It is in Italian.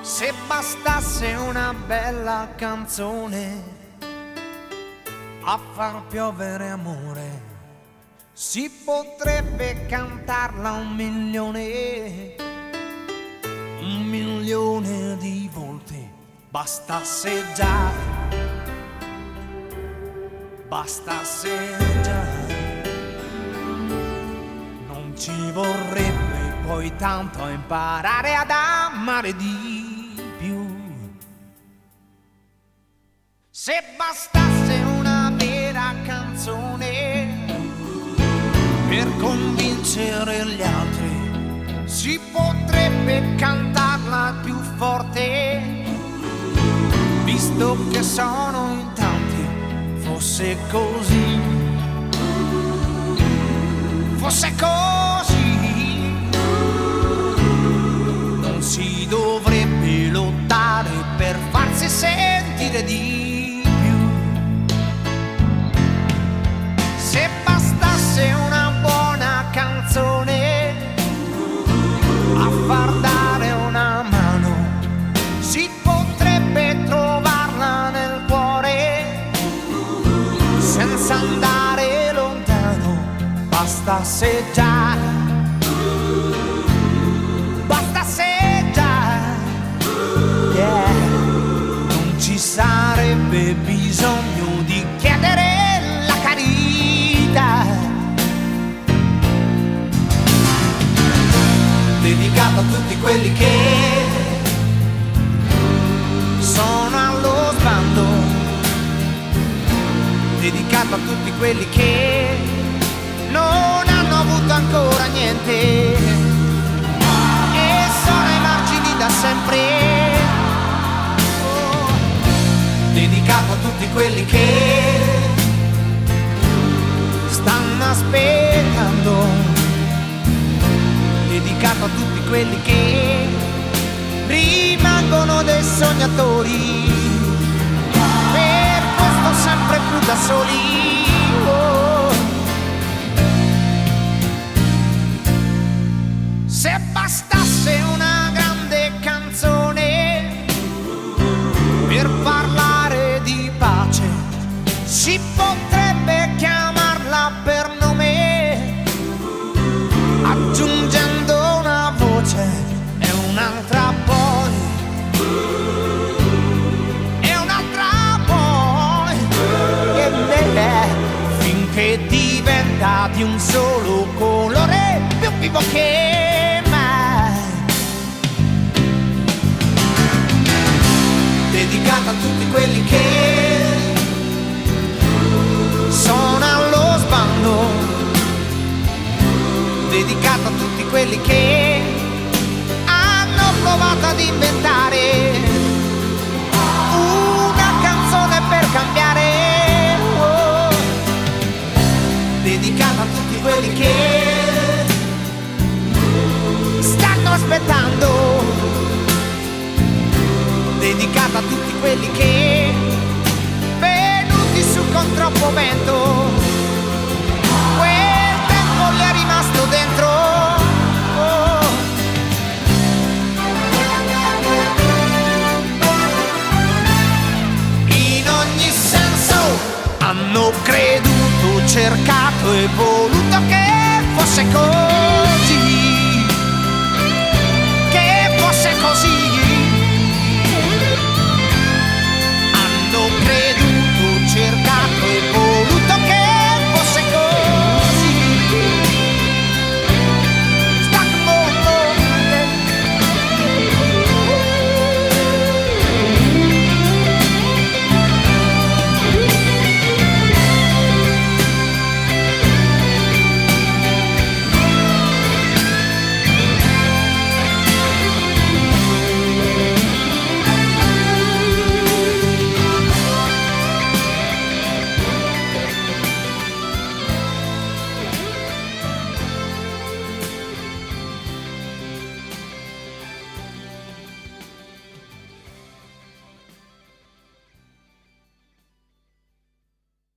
Se bastasse una bella canzone a far piovere amore, si potrebbe cantarla 1.000.000 di volte. Bastasse già, bastasse già. Non ci vorrebbe poi tanto imparare ad amare di più. Se bastasse una vera canzone per convincere gli altri, si potrebbe cantarla più forte, visto che sono in tanti. Fosse così, fosse così, non si dovrebbe lottare per farsi sentire di più. Se bastasse una buona canzone a far dare una mano, si potrebbe trovarla nel cuore senza andare lontano. Bastasse già, bastasse già, yeah. Non ci sarebbe bisogno di chiedere la carità. Dedicato a tutti quelli che sono allo sbando, dedicato a tutti quelli che non hanno avuto ancora niente e sono ai margini da sempre. Oh, dedicato a tutti quelli che stanno aspettando, dedicato a tutti quelli che rimangono dei sognatori, per questo sempre più da soli. Oh. Se bastasse una grande canzone per parlare di pace, si potrebbe chiamarla per nome, aggiungendo una voce e un'altra poi, e un'altra poi, finché diventa di un solo colore, più vivo che mai. Dedicato a tutti quelli che sono allo sbando, dedicato a tutti quelli che hanno provato ad inventare una canzone per cambiare. Oh. Dedicato a tutti quelli che stanno aspettando, dedicato a tutti quelli che venuti su con troppo vento, quel tempo gli è rimasto dentro. Oh. In ogni senso hanno creduto, cercato e voluto che fosse così.